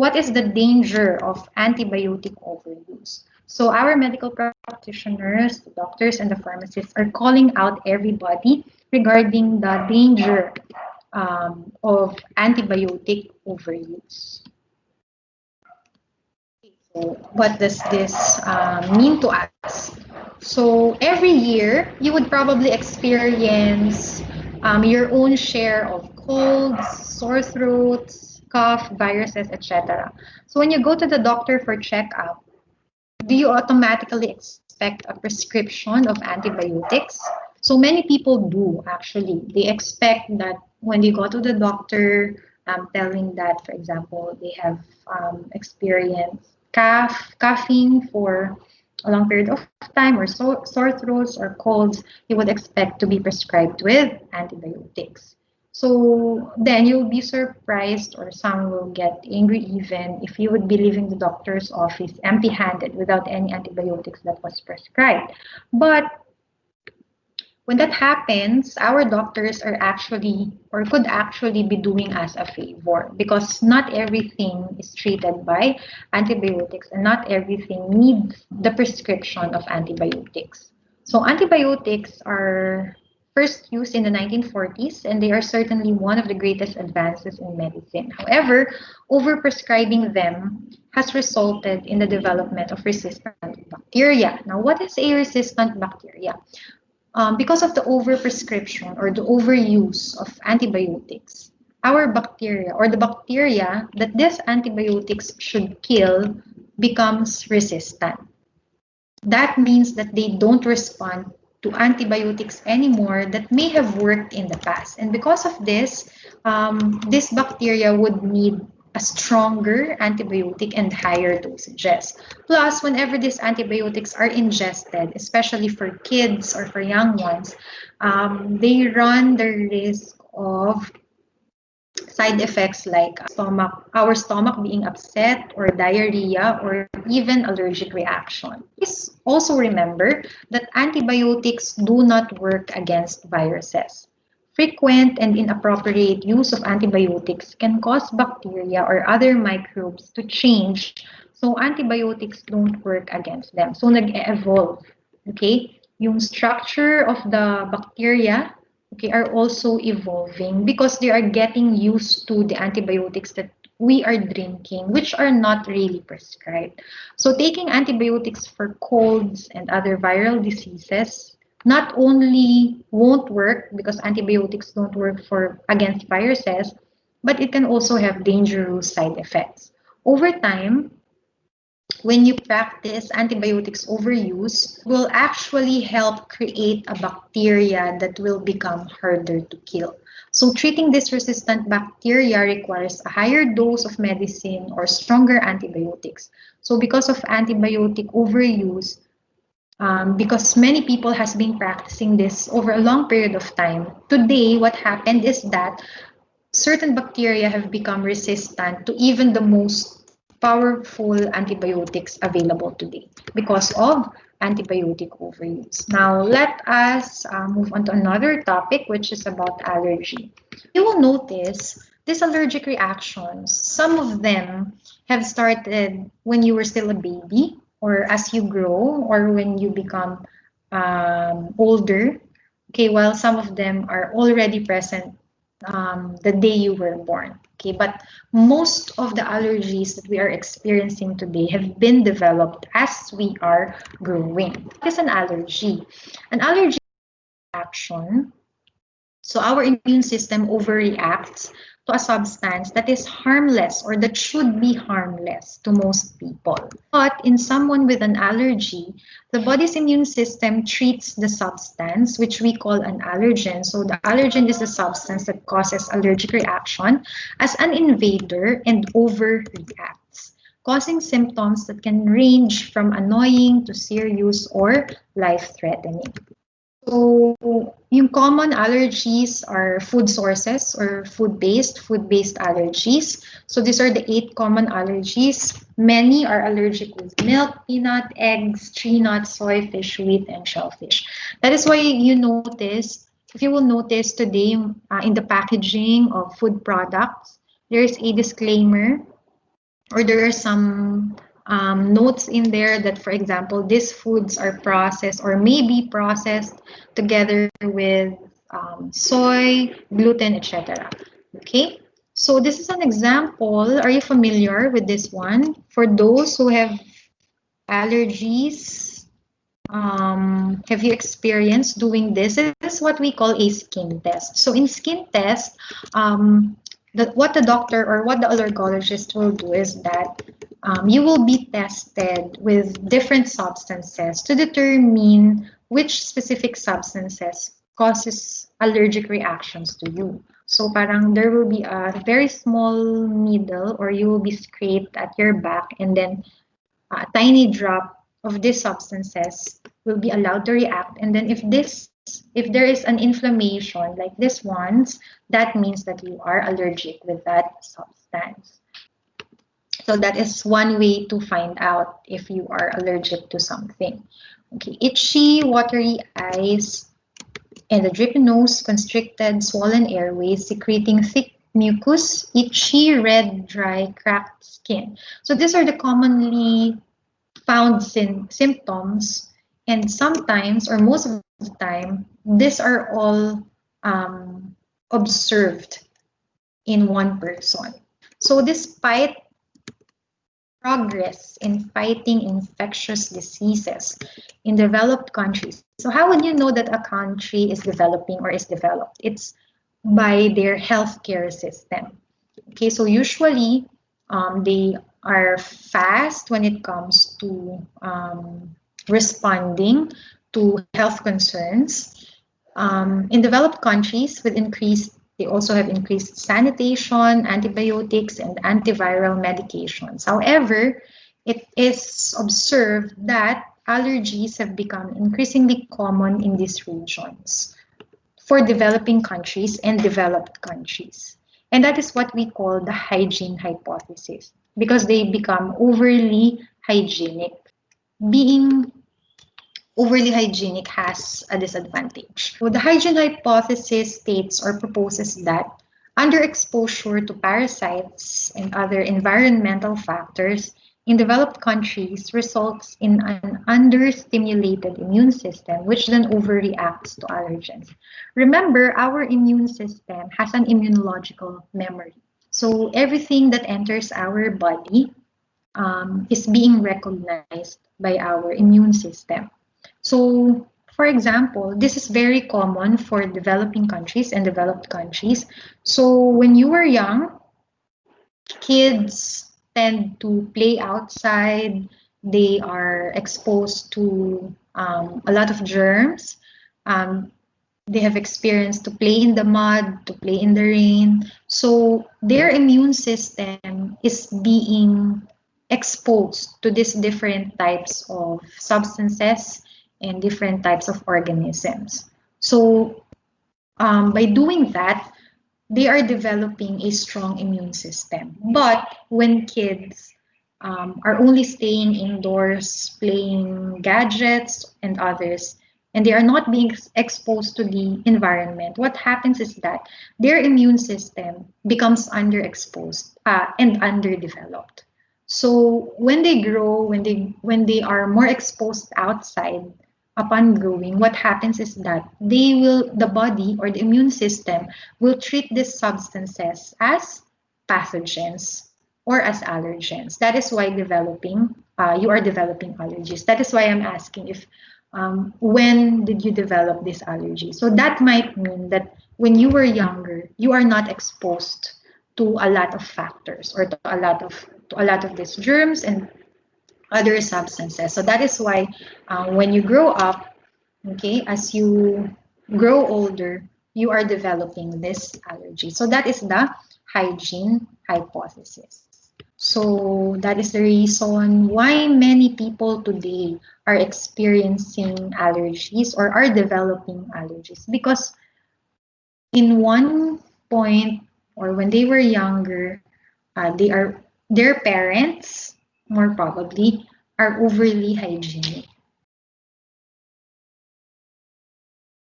what is the danger of antibiotic overuse? So our medical practitioners, the doctors, and the pharmacists are calling out everybody regarding the danger of antibiotic overuse. So what does this mean to us? So every year, you would probably experience your own share of colds, sore throats, cough, viruses, etc. So when you go to the doctor for checkup, do you automatically expect a prescription of antibiotics? So many people do actually. They expect that when they go to the doctor, telling that, for example, they have experienced coughing for a long period of time, or sore throats or colds, you would expect to be prescribed with antibiotics. So then you'll be surprised, or some will get angry even if you would be leaving the doctor's office empty-handed without any antibiotics that was prescribed. But when that happens, our doctors are actually, or could actually be doing us a favor, because not everything is treated by antibiotics and not everything needs the prescription of antibiotics. So antibiotics are first used in the 1940s, and they are certainly one of the greatest advances in medicine. However, overprescribing them has resulted in the development of resistant bacteria. Now, what is a resistant bacteria? Because of the overprescription or the overuse of antibiotics, our bacteria, or the bacteria that these antibiotics should kill, becomes resistant. That means that they don't respond to antibiotics anymore that may have worked in the past. And because of this, this bacteria would need a stronger antibiotic and higher dosages. Plus, whenever these antibiotics are ingested, especially for kids or for young ones, they run the risk of side effects like our stomach being upset, or diarrhea, or even allergic reaction. Please also remember that antibiotics do not work against viruses. Frequent and inappropriate use of antibiotics can cause bacteria or other microbes to change, so antibiotics don't work against them. So nag-evolve, okay? Yung structure of the bacteria, okay, are also evolving because they are getting used to the antibiotics that we are drinking, which are not really prescribed. So taking antibiotics for colds and other viral diseases not only won't work because antibiotics don't work for against viruses, but it can also have dangerous side effects. Over time, when you practice antibiotics overuse, will actually help create a bacteria that will become harder to kill. So treating this resistant bacteria requires a higher dose of medicine or stronger antibiotics. So because of antibiotic overuse, because many people has been practicing this over a long period of time, today what happened is that certain bacteria have become resistant to even the most powerful antibiotics available today because of antibiotic overuse. Now, let us move on to another topic, which is about allergy. You will notice these allergic reactions, some of them have started when you were still a baby, or as you grow, or when you become older. Okay, while some of them are already present the day you were born. Okay, but most of the allergies that we are experiencing today have been developed as we are growing. What is an allergy? An allergy action. So our immune system overreacts to a substance that is harmless, or that should be harmless to most people. But in someone with an allergy, the body's immune system treats the substance, which we call an allergen. So the allergen is a substance that causes allergic reaction, as an invader and overreacts, causing symptoms that can range from annoying to serious or life-threatening. So, yung common allergies are food sources or food-based allergies. So these are the 8 common allergies. Many are allergic with milk, peanut, eggs, tree nuts, soy, fish, wheat, and shellfish. That is why you notice, if you will notice today in the packaging of food products, there is a disclaimer or there are some notes in there that, for example, these foods are processed or may be processed together with soy, gluten, etc. Okay, so this is an example. Are you familiar with this one? For those who have allergies, have you experienced doing this? This is what we call a skin test. So in skin test, what the doctor or what the allergologist will do is that you will be tested with different substances to determine which specific substances causes allergic reactions to you. So parang there will be a very small needle or you will be scraped at your back, and then a tiny drop of these substances will be allowed to react. And then if there is an inflammation like this ones, that means that you are allergic with that substance. So that is one way to find out if you are allergic to something. Okay, itchy, watery eyes, and a drippy nose, constricted, swollen airways, secreting thick mucus, itchy, red, dry, cracked skin. So these are the commonly found symptoms, and sometimes, or most of the time, these are all observed in one person. So despite progress in fighting infectious diseases in developed countries. So how would you know that a country is developing or is developed? It's by their healthcare system. Okay, so usually they are fast when it comes to responding to health concerns. In developed countries with increased they also have increased sanitation, antibiotics, and antiviral medications. However, it is observed that allergies have become increasingly common in these regions for developing countries and developed countries. And that is what we call the hygiene hypothesis, because they become overly hygienic. Being overly hygienic has a disadvantage. So the hygiene hypothesis states or proposes that underexposure to parasites and other environmental factors in developed countries results in an understimulated immune system, which then overreacts to allergens. Remember, our immune system has an immunological memory. So everything that enters our body is being recognized by our immune system. So, for example, this is very common for developing countries and developed countries. So, when you were young, kids tend to play outside, they are exposed to a lot of germs. They have experienced to play in the mud, to play in the rain. So, their immune system is being exposed to these different types of substances and different types of organisms. So by doing that, they are developing a strong immune system. But when kids are only staying indoors, playing gadgets and others, and they are not being exposed to the environment, what happens is that their immune system becomes underexposed and underdeveloped. So when they grow, when they are more exposed outside, upon growing, what happens is that the body or the immune system will treat these substances as pathogens or as allergens. That is why you are developing allergies. That is why I'm asking if when did you develop this allergy? So that might mean that when you were younger, you are not exposed to a lot of factors or to a lot of these germs and other substances. So that is why when you grow up, okay, as you grow older, you are developing this allergy. So that is the hygiene hypothesis. So that is the reason why many people today are experiencing allergies or are developing allergies, because in one point or when they were younger, their parents more probably are overly hygienic.